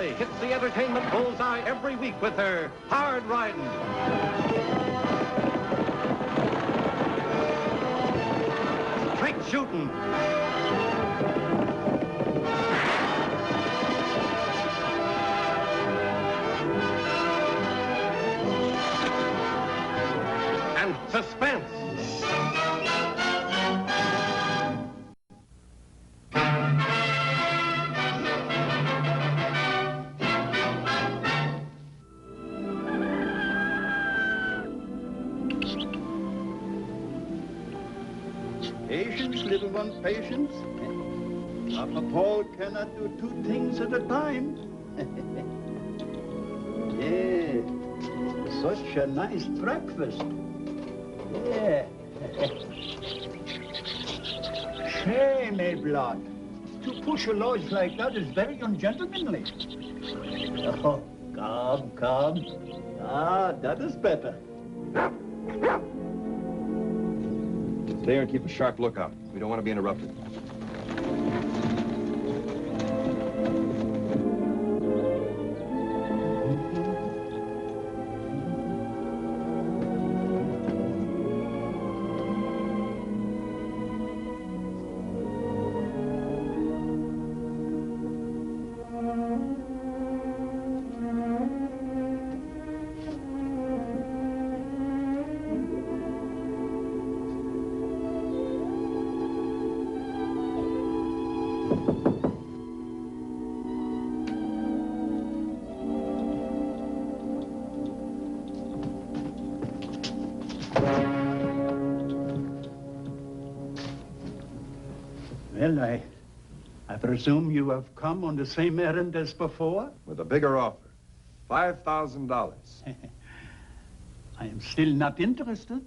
Oakley hits the entertainment bullseye every week with her hard riding. Straight shooting. And suspense. Patience, little one, patience. Papa Paul cannot do two things at a time. Yeah, such a nice breakfast. Yeah. Shame, eh, blood. To push a lodge like that is very ungentlemanly. Oh, come, come. Ah, that is better. Stay here and keep a sharp lookout. We don't want to be interrupted. Well, I presume you have come on the same errand as before? With a bigger offer. $5,000. I am still not interested.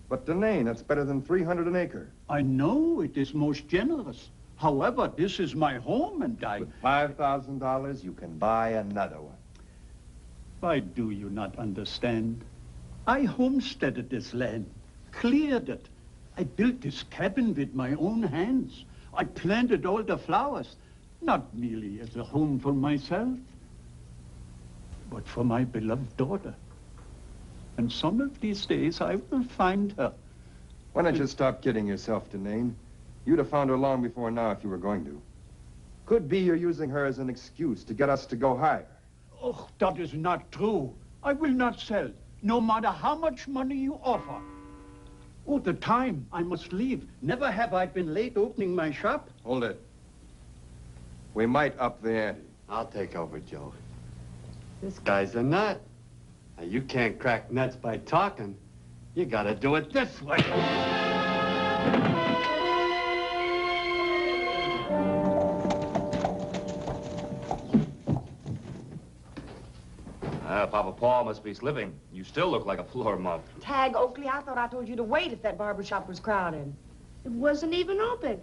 But Denain, that's better than 300 an acre. I know it is most generous. However, this is my home and I... With $5,000, you can buy another one. Why do you not understand? I homesteaded this land, cleared it. I built this cabin with my own hands. I planted all the flowers, not merely as a home for myself, but for my beloved daughter. And some of these days I will find her. Why don't you stop kidding yourself, Denain? You'd have found her long before now if you were going to. Could be you're using her as an excuse to get us to go higher. Oh, that is not true. I will not sell, no matter how much money you offer. Oh, the time I must leave. Never have I been late opening my shop. Hold it. We might up the ante. I'll take over, Joe. This guy's a nut. Now, you can't crack nuts by talking. You gotta do it this way. Papa Paul must be slipping. You still look like a floor mop. Tagg Oakley, I thought I told you to wait if that barber shop was crowded. It wasn't even open.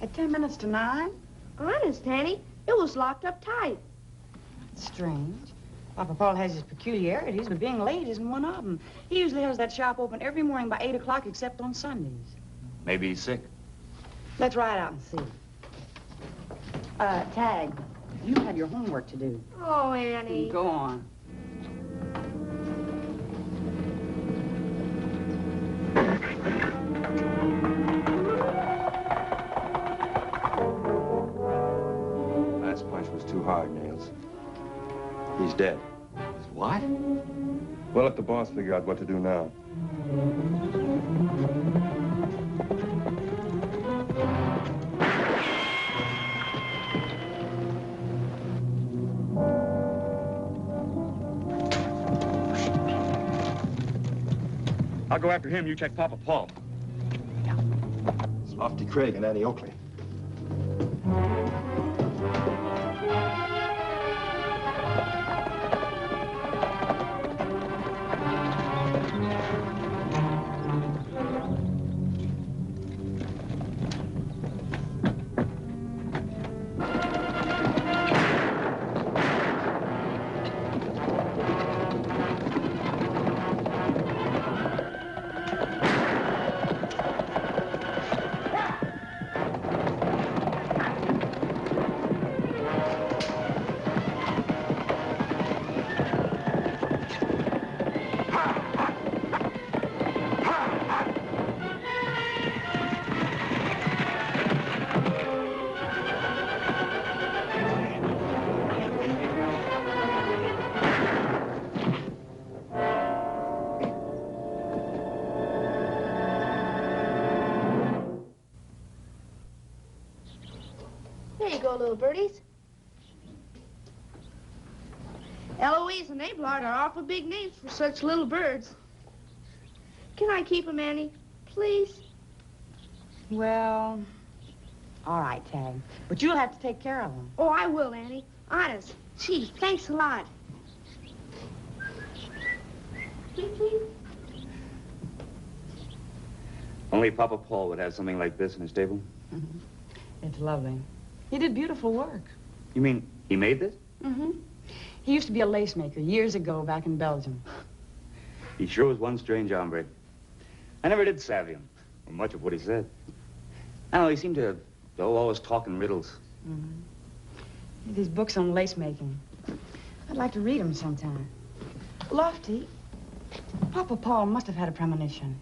At 10 minutes to 9? Honest, Annie, it was locked up tight. Strange. Papa Paul has his peculiarities, but being late isn't one of them. He usually has that shop open every morning by 8 o'clock except on Sundays. Maybe he's sick. Let's ride out and see. Tagg, you have your homework to do. Oh, Annie. Go on. Last punch was too hard, Nails. He's dead. What? We'll let the boss figure out what to do now. I'll go after him. You check Papa Paul. It's Lofty Craig and Annie Oakley. Here you go, little birdies. Eloise and Abelard are awful big names for such little birds. Can I keep them, Annie? Please? Well, all right, Tagg. But you'll have to take care of them. Oh, I will, Annie. Honest. Gee, thanks a lot. Please? Only Papa Paul would have something like this in his stable. It's lovely. He did beautiful work. You mean he made this? Mm-hmm. He used to be a lacemaker years ago back in Belgium. He sure was one strange hombre. I never did savvy him, or much of what he said. I don't know, he seemed to always talk in riddles. Mm-hmm. These books on lace making. I'd like to read them sometime. Lofty, Papa Paul must have had a premonition.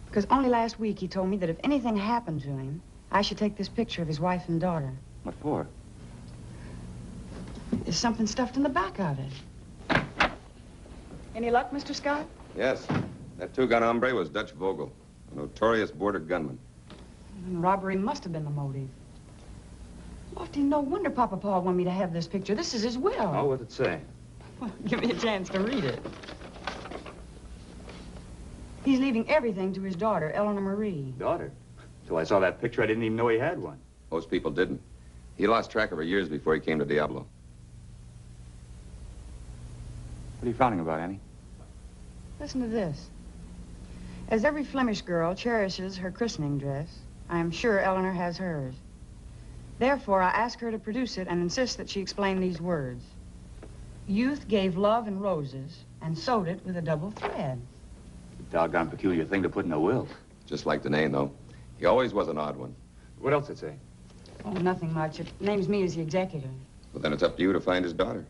Because only last week he told me that if anything happened to him, I should take this picture of his wife and daughter. What for? There's something stuffed in the back of it. Any luck, Mr. Scott? Yes. That two-gun hombre was Dutch Vogel, a notorious border gunman. And robbery must have been the motive. Lofty, no wonder Papa Paul wanted me to have this picture. This is his will. Oh, what'd it say? Well, give me a chance to read it. He's leaving everything to his daughter, Eleanor Marie. Daughter? Till I saw that picture, I didn't even know he had one. Most people didn't. He lost track of her years before he came to Diablo. What are you frowning about, Annie? Listen to this. As every Flemish girl cherishes her christening dress, I am sure Eleanor has hers. Therefore, I ask her to produce it and insist that she explain these words. Youth gave love and roses and sewed it with a double thread. Doggone peculiar thing to put in a will. Just like Denain, though. He always was an odd one. What else did it say? Oh, nothing much. It names me as the executor. Well, then it's up to you to find his daughter.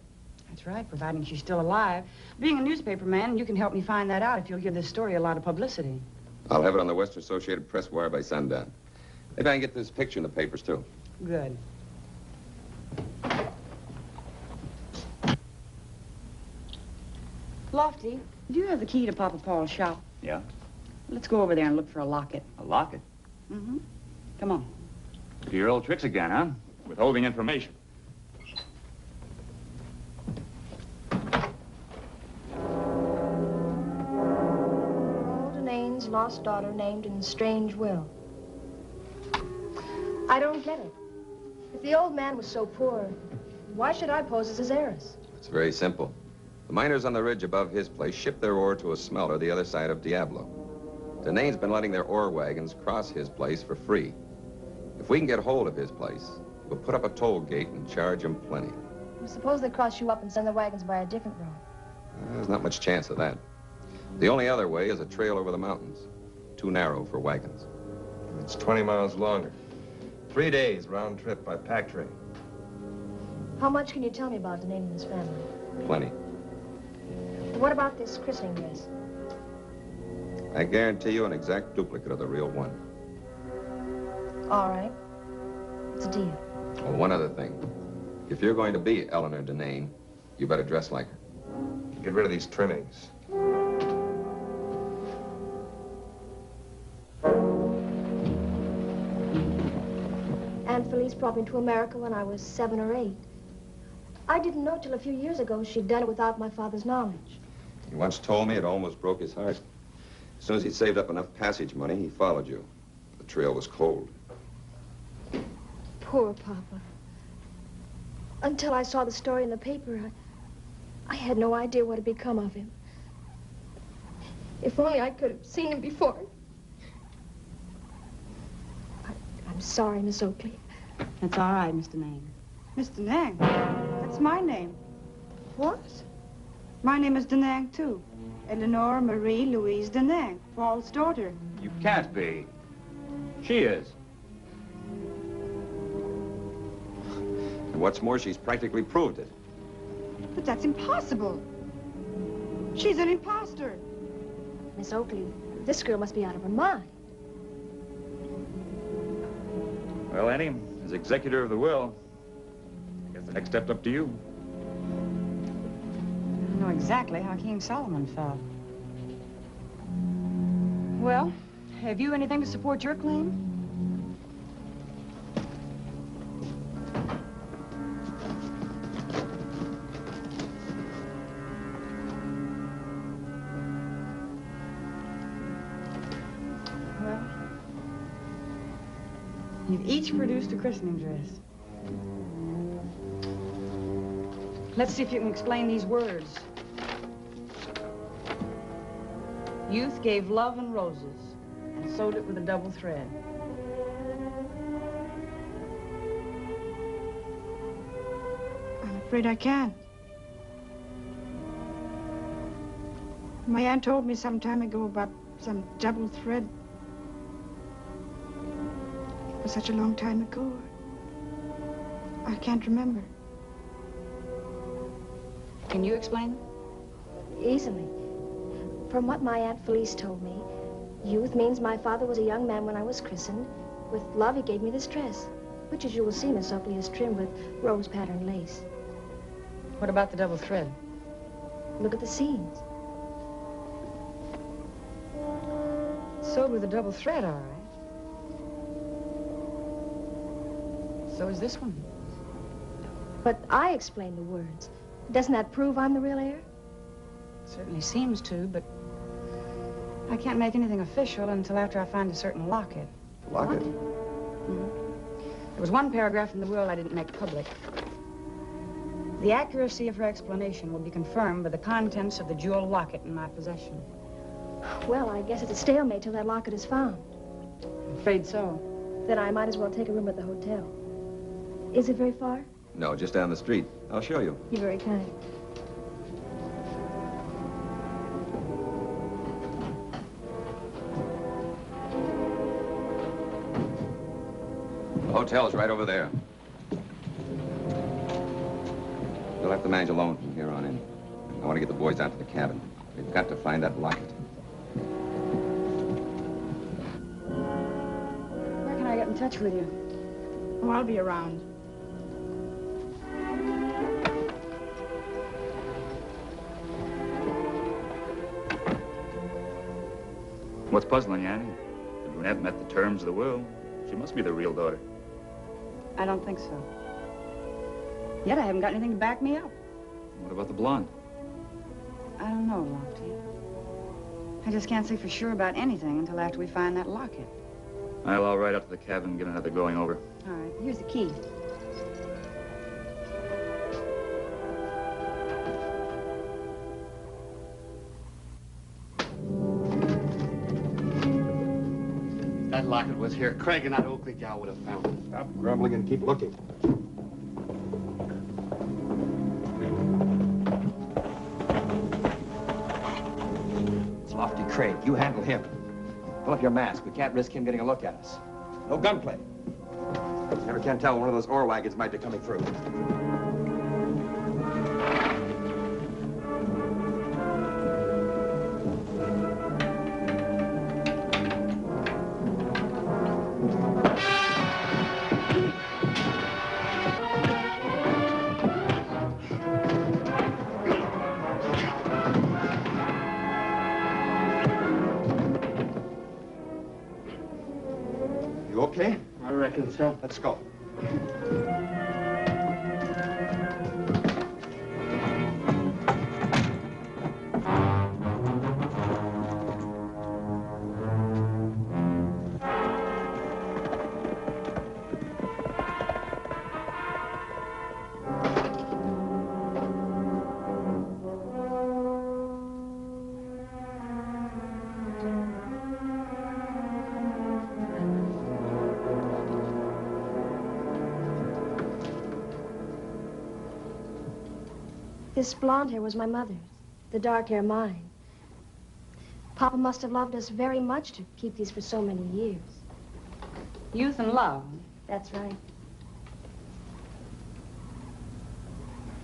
That's right, providing she's still alive. Being a newspaper man, you can help me find that out if you'll give this story a lot of publicity. I'll have it on the Western Associated Press wire by sundown. Maybe I can get this picture in the papers, too. Good. Lofty, do you have the key to Papa Paul's shop? Yeah? Let's go over there and look for a locket. A locket? Mm-hmm. Come on. Do your old tricks again, huh? Withholding information. Denain's lost daughter named in strange will. I don't get it. If the old man was so poor, why should I pose as his heiress? It's very simple. The miners on the ridge above his place ship their ore to a smelter the other side of Diablo. Denain's been letting their ore wagons cross his place for free. If we can get hold of his place, we'll put up a toll gate and charge him plenty. Suppose they cross you up and send the wagons by a different road. There's not much chance of that. The only other way is a trail over the mountains. Too narrow for wagons. It's 20 miles longer. 3 days round trip by pack train. How much can you tell me about Denain and his family? Plenty. What about this christening dress? I guarantee you an exact duplicate of the real one. All right. It's a deal. Oh, one other thing. If you're going to be Eleanor Denain, you better dress like her. Get rid of these trimmings. Aunt Felice brought me to America when I was 7 or 8. I didn't know till a few years ago she'd done it without my father's knowledge. He once told me it almost broke his heart. As soon as he'd saved up enough passage money, he followed you. The trail was cold. Poor Papa. Until I saw the story in the paper, I had no idea what had become of him. If only I could have seen him before. I'm sorry, Miss Oakley. That's all right, Mr. Denain. Mr. Denain? That's my name. What? My name is Denain, too. Eleanor Marie Louise Denain, Paul's daughter. You can't be. She is. And what's more, she's practically proved it. But that's impossible. She's an imposter. Miss Oakley, this girl must be out of her mind. Well, Annie, as executor of the will, I guess the next step's up to you. I know exactly how King Solomon felt. Well, have you anything to support your claim? You've each produced a christening dress. Let's see if you can explain these words. Youth gave love and roses and sewed it with a double thread. I'm afraid I can't. My aunt told me some time ago about some double thread. It was such a long time ago. I can't remember. Can you explain it? Easily. From what my Aunt Felice told me, youth means my father was a young man when I was christened. With love, he gave me this dress, which, as you will see, Miss Oakley, is trimmed with rose-patterned lace. What about the double thread? Look at the seams. Sewed with a double thread, all right. So is this one. But I explained the words. Doesn't that prove I'm the real heir? Certainly seems to, but I can't make anything official until after I find a certain locket. Locket? Mm-hmm. There was one paragraph in the will I didn't make public. The accuracy of her explanation will be confirmed by the contents of the jewel locket in my possession. Well, I guess it's a stalemate till that locket is found. I'm afraid so. Then I might as well take a room at the hotel. Is it very far? No, just down the street. I'll show you. You're very kind. The hotel's right over there. You'll have to manage alone from here on in. I want to get the boys out to the cabin. We've got to find that locket. Where can I get in touch with you? Oh, I'll be around. What's puzzling you, Annie? The brunette met the terms of the will. She must be the real daughter. I don't think so. Yet I haven't got anything to back me up. What about the blonde? I don't know, Lofty. I just can't say for sure about anything until after we find that locket. I'll ride up to the cabin and get another going over. All right, here's the key. If that locket was here, Craig and that Oakley gal would have found it. Stop grumbling and keep looking. It's Lofty Craig. You handle him. Pull up your mask. We can't risk him getting a look at us. No gunplay. Never can tell when one of those ore wagons might be coming through. You okay? I reckon so. Let's go. This blonde hair was my mother's, the dark hair mine. Papa must have loved us very much to keep these for so many years. Youth and love. That's right.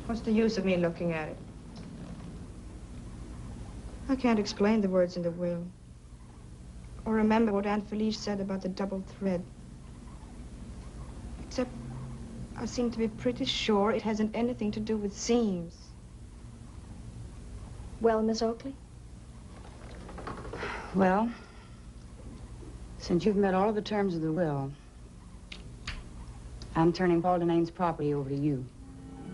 What's the use of me looking at it? I can't explain the words in the will. Or remember what Aunt Felice said about the double thread. Except I seem to be pretty sure it hasn't anything to do with seams. Well, Miss Oakley? Well, since you've met all of the terms of the will, I'm turning Paul Denain's property over to you.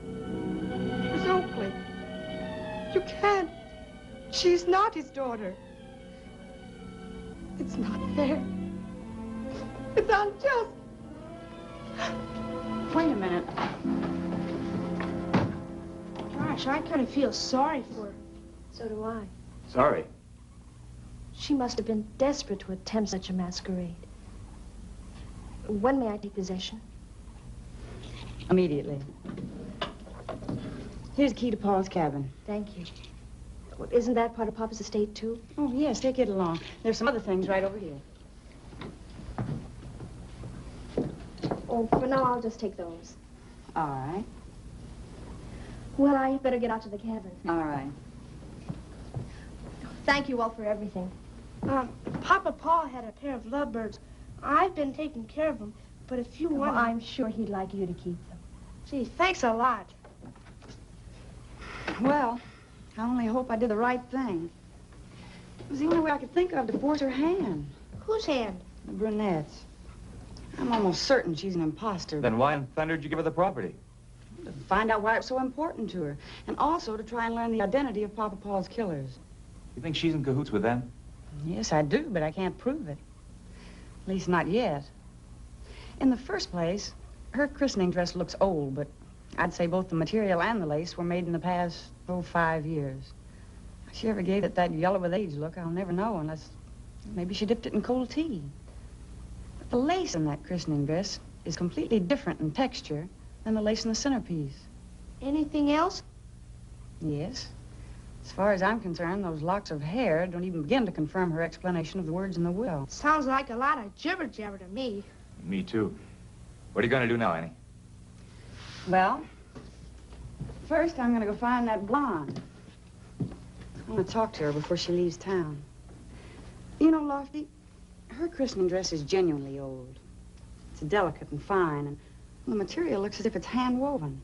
Miss Oakley, you can't. She's not his daughter. It's not fair. It's unjust. Wait a minute. Gosh, I kind of feel sorry for her. So do I. Sorry. She must have been desperate to attempt such a masquerade. When may I take possession? Immediately. Here's the key to Paul's cabin. Thank you. Well, isn't that part of Papa's estate, too? Oh, yes, take it along. There's some other things right over here. Oh, for now, I'll just take those. All right. Well, I better get out to the cabin. All right. Thank you all for everything. Papa Paul had a pair of lovebirds. I've been taking care of them, but if you want... Well, I'm sure he'd like you to keep them. Gee, thanks a lot. Well, I only hope I did the right thing. It was the only way I could think of to force her hand. Whose hand? The brunette's. I'm almost certain she's an imposter. Then why in thunder did you give her the property? To find out why it's so important to her. And also to try and learn the identity of Papa Paul's killers. You think she's in cahoots with them? Yes, I do, but I can't prove it. At least not yet. In the first place, her christening dress looks old, but I'd say both the material and the lace were made in the past, 5 years. If she ever gave it that yellow with age look, I'll never know unless maybe she dipped it in cold tea. But the lace in that christening dress is completely different in texture than the lace in the centerpiece. Anything else? Yes. As far as I'm concerned, those locks of hair don't even begin to confirm her explanation of the words in the will. Sounds like a lot of jibber-jabber to me. Me too. What are you going to do now, Annie? Well, first I'm going to go find that blonde. I want to talk to her before she leaves town. You know, Lofty, her christening dress is genuinely old. It's delicate and fine, and the material looks as if it's hand-woven.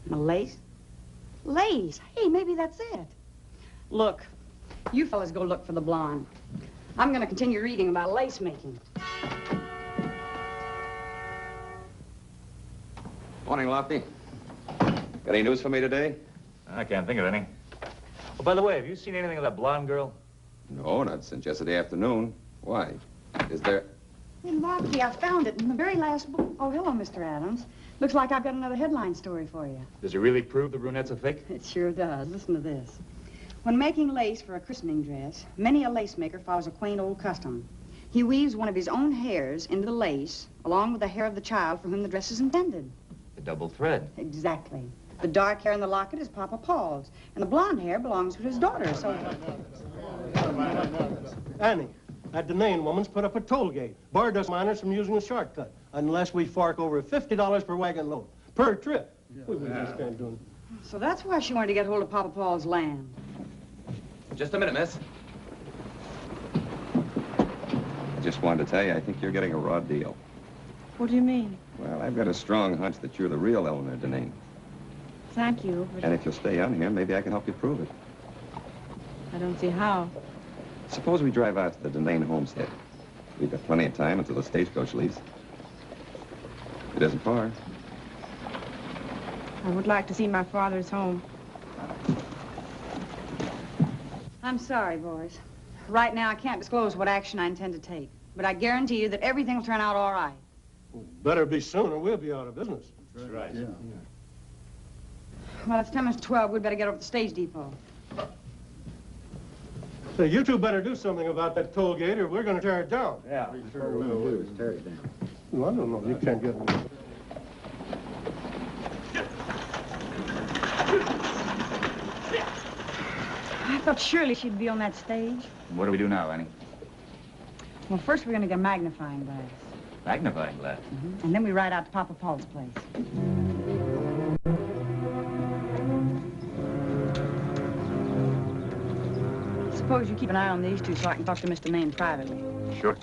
And the lace? Lace! Hey, maybe that's it. Look, you fellas go look for the blonde. I'm going to continue reading about lace making. Morning, Lofty. Got any news for me today? I can't think of any. Oh, by the way, have you seen anything of that blonde girl? No, not since yesterday afternoon. Why? Is there... Hey, Lofty, I found it in the very last book. Oh, hello, Mr. Adams. Looks like I've got another headline story for you. Does it really prove the brunette's a fake? It sure does. Listen to this. When making lace for a christening dress, many a lace maker follows a quaint old custom. He weaves one of his own hairs into the lace, along with the hair of the child for whom the dress is intended. The double thread. Exactly. The dark hair in the locket is Papa Paul's, and the blonde hair belongs to his daughter, so... Annie, that Denain woman's put up a toll gate. Barred us miners from using a shortcut, unless we fork over $50 per wagon load, per trip. We just can't do it. So that's why she wanted to get hold of Papa Paul's land. Just a minute, miss. I just wanted to tell you, I think you're getting a raw deal. What do you mean? Well, I've got a strong hunch that you're the real Eleanor Denain. Thank you, but And if you'll stay on here, maybe I can help you prove it. I don't see how. Suppose we drive out to the Denain homestead. We've got plenty of time until the stagecoach leaves. It isn't far. I would like to see my father's home. I'm sorry, boys. Right now, I can't disclose what action I intend to take. But I guarantee you that everything will turn out all right. Better be soon or we'll be out of business. That's right. Yeah. Well, it's 10 minutes to 12. We'd better get over to the stage depot. Say, you two better do something about that toll gate or we're going to tear it down. Yeah. Sure will do. Tear it down. Well, I don't know. You can't get it. I thought surely she'd be on that stage. What do we do now, Annie? Well, first we're going to get a magnifying glass. Magnifying glass. And then we ride out to Papa Paul's place. Suppose you keep an eye on these two so I can talk to Mr. Maine privately. Sure.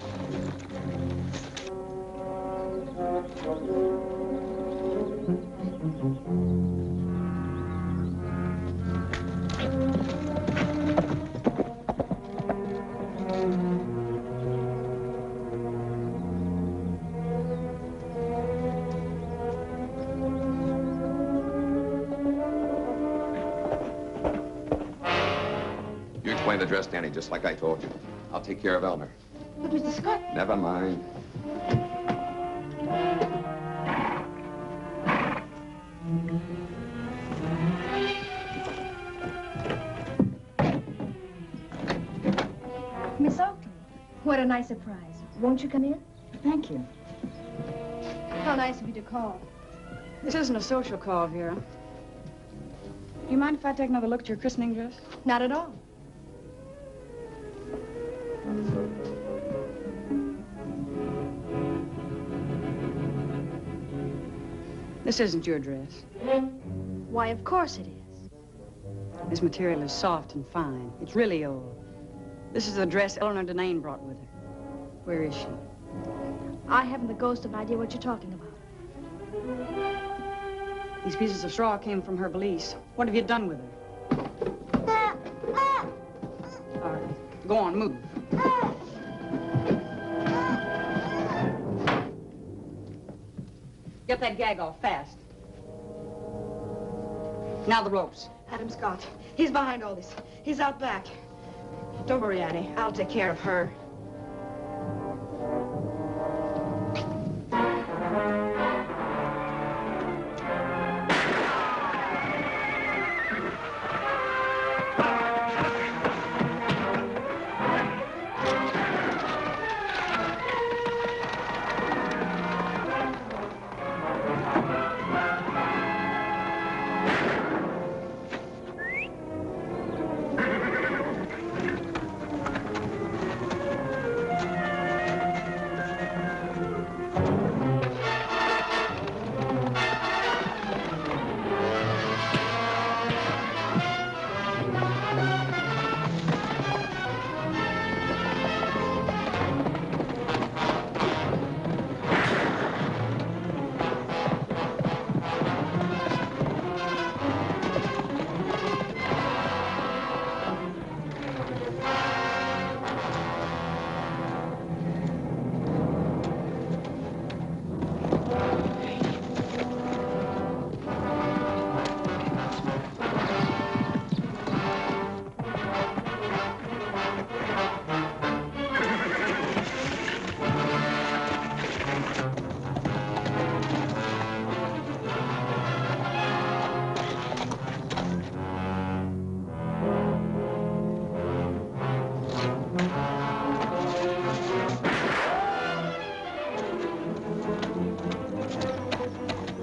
The dress, Danny, just like I told you. I'll take care of Elmer. But, Mr. Scott... Never mind. What a nice surprise. Won't you come in? Thank you. How nice of you to call. This isn't a social call, Vera. Do you mind if I take another look at your christening dress? Not at all. This isn't your dress. Why, of course it is. This material is soft and fine. It's really old. This is the dress Eleanor Denain brought with her. Where is she? I haven't the ghost of idea what you're talking about. These pieces of straw came from her valise. What have you done with her? All right. Go on, move. Get that gag off fast. Now the ropes. Adam Scott. He's behind all this. He's out back. Don't worry, Annie. I'll take care of her.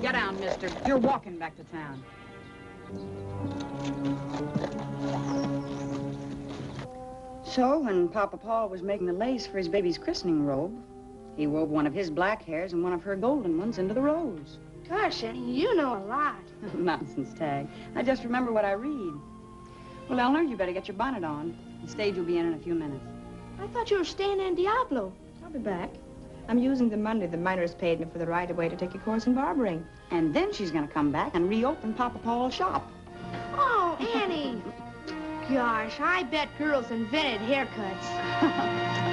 Get down, mister. You're walking back to town. So, when Papa Paul was making the lace for his baby's christening robe, he wove one of his black hairs and one of her golden ones into the rose. Gosh, Annie, you know a lot. Nonsense, Tagg. I just remember what I read. Well, Eleanor, you better get your bonnet on. The stage will be in a few minutes. I thought you were staying in Diablo. I'll be back. I'm using the money the miners paid me for the right-of-way to take a course in barbering. And then she's going to come back and reopen Papa Paul's shop. Oh, Annie. Gosh, I bet girls invented haircuts.